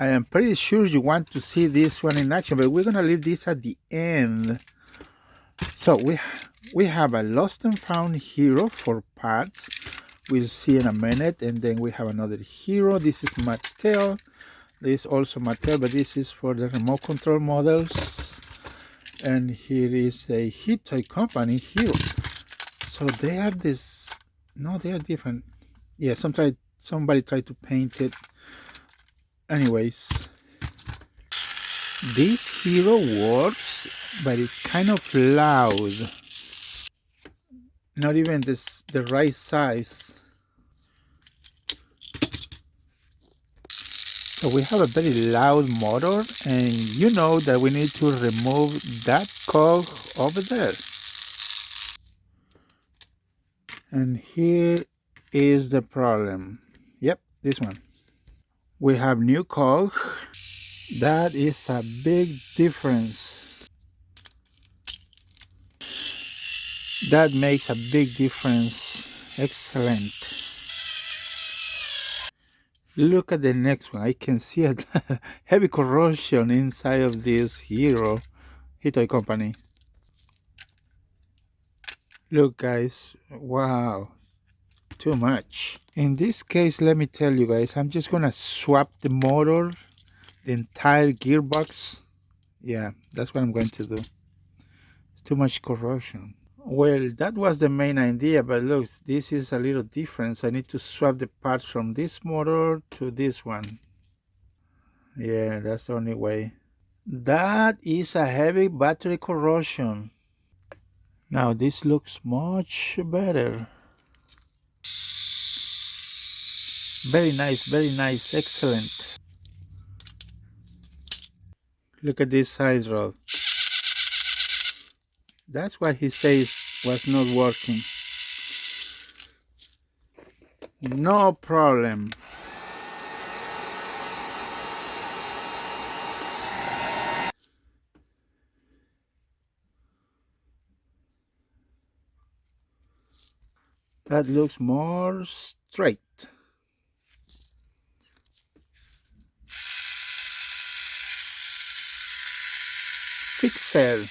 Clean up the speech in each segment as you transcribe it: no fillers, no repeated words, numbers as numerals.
I am pretty sure you want to see this one in action, but we're gonna leave this at the end. So we have a lost and found Hiro for parts. We'll see in a minute, and then we have another Hiro. This is Mattel. This is also Mattel, but this is for the remote control models. And here is a Hit Toy Company Hiro. So they are this. No, they are different. Yeah, somebody tried to paint it. Anyways, this Hiro works, but it's kind of loud. Not even the right size. So we have a very loud motor, and you know that we need to remove that cog over there. And here is the problem. Yep, this one. We have new cog. That is a big difference. That makes a big difference. Excellent. Look at the next one. I can see a heavy corrosion inside of this Hiro Toy Company. Look, guys. Wow. Too much. In this case, let me tell you guys, I'm just gonna swap the motor, the entire gearbox. Yeah, that's what I'm going to do. It's too much corrosion. Well, that was the main idea, but look, this is a little different. So I need to swap the parts from this motor to this one. Yeah, that's the only way. That is a heavy battery corrosion. Now this looks much better. Very nice, excellent. Look at this side rod. That's what he says was not working. No problem. That looks more straight. Fixer.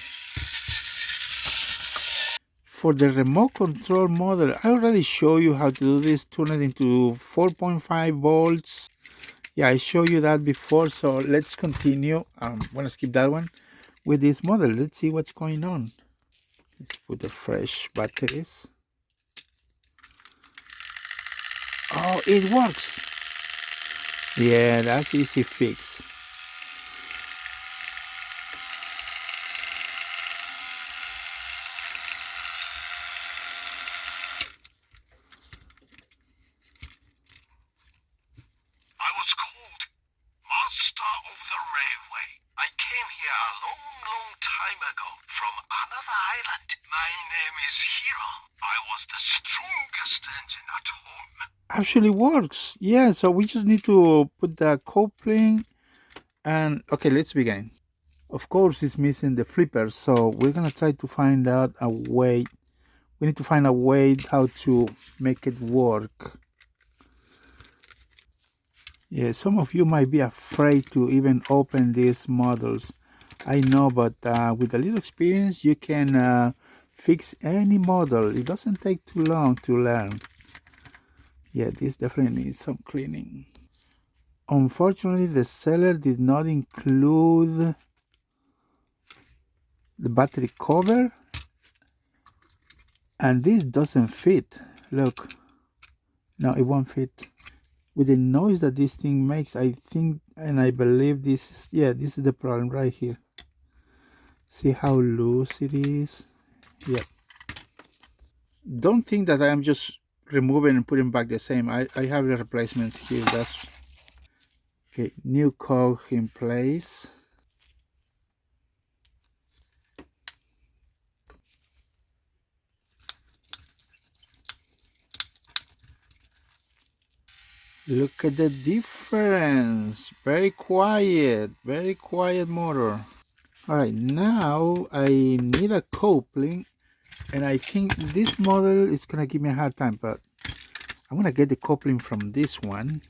For the remote control model, I already showed you how to do this, turn it into 4.5 volts. Yeah, I showed you that before, so let's continue. I'm gonna skip that one with this model. Let's see what's going on. Let's put the fresh batteries. Oh, it works. Yeah, that's easy fix. I was called Master of the Railway. I came here a long time ago from another island. My name is Hiro. I was the strongest engine at home. Actually works. Yeah, so we just need to put the coupling and okay, let's begin. Of course, it's missing the flipper, so we're gonna try to find out a way. We need to find a way how to make it work. Yeah, some of you might be afraid to even open these models. I know, but with a little experience, you can fix any model. It doesn't take too long to learn. Yeah, this definitely needs some cleaning. Unfortunately, the seller did not include the battery cover, and this doesn't fit. Look, no, it won't fit. With the noise that this thing makes, I think and I believe this is, yeah, this is the problem right here. See how loose it is? Yeah. Don't think that I am just removing and putting back the same. I have the replacements here. That's okay. New cog in place. Look at the difference. Very quiet motor. All right, now I need a coupling, and I think this model is gonna give me a hard time, but I'm gonna get the coupling from this one.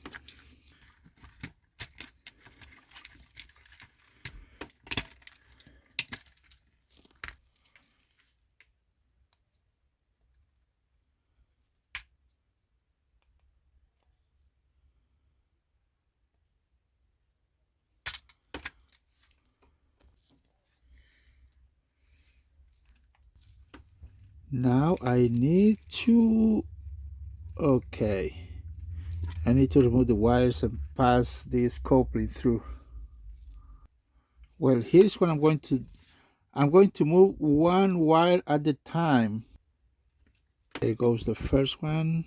Now I need to, okay, I need to remove the wires and pass this coupling through. Well, here's what I'm going to move one wire at a time. There goes the first one.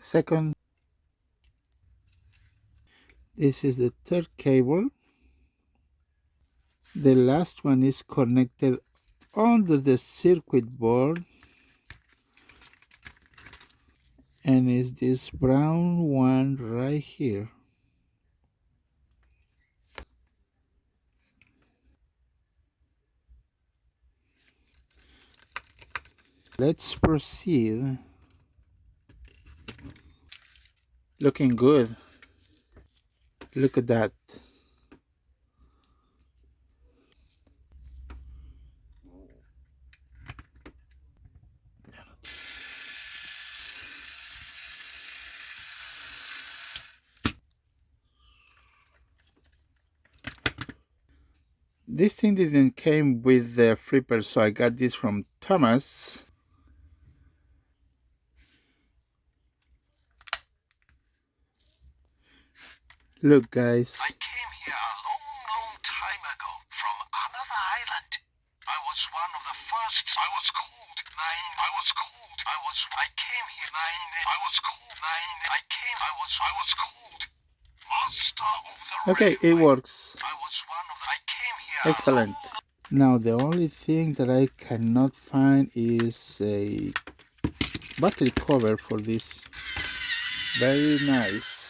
Second, this is the third cable. The last one is connected under the circuit board, and is this brown one right here. Let's proceed. Looking good. Look at that. This thing didn't came with the flipper, so I got this from Thomas. Look, guys. I came here a long time ago from another island. I was one of the first. I was called. I came here. I was called. I came. I was called. Master of the Okay, Railway. it works. I was one of. I came here. Excellent. Now the only thing that I cannot find is a battery cover for this. Very nice.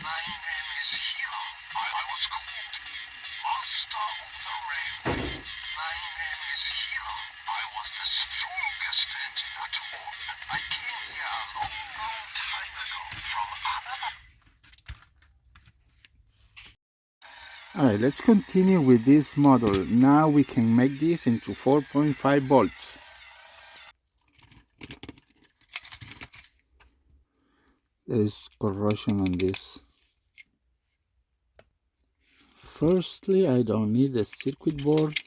My name is Hiro. I was called Master of the Railway. My name is Hiro. I was the strongest engine at all. I came here a long time ago from another. Alright, let's continue with this model. Now we can make this into 4.5 volts. There is corrosion on this. Firstly, I don't need the circuit board.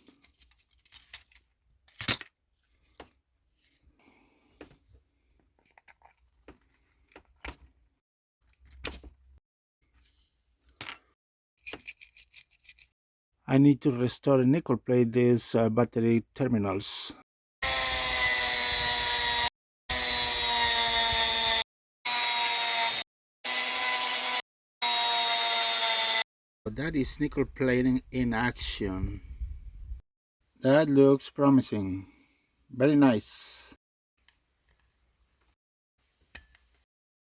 I need to restore and nickel plate these battery terminals. That is nickel plating in action. That looks promising. Very nice.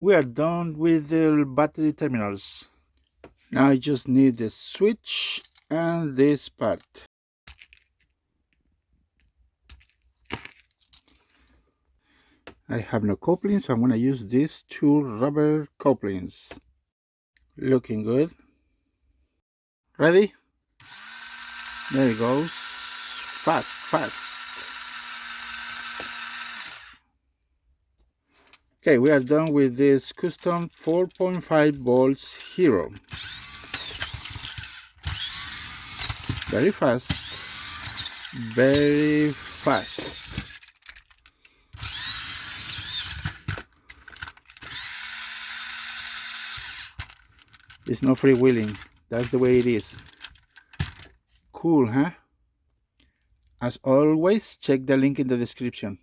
We are done with the battery terminals. Now I just need the switch and this part. I have no couplings, so I'm going to use these two rubber couplings. Looking good. Ready? There it goes. Fast. Okay, we are done with this custom 4.5 volts Hiro. Very fast. Very fast. It's no freewheeling. That's the way it is. Cool, huh? As always, check the link in the description.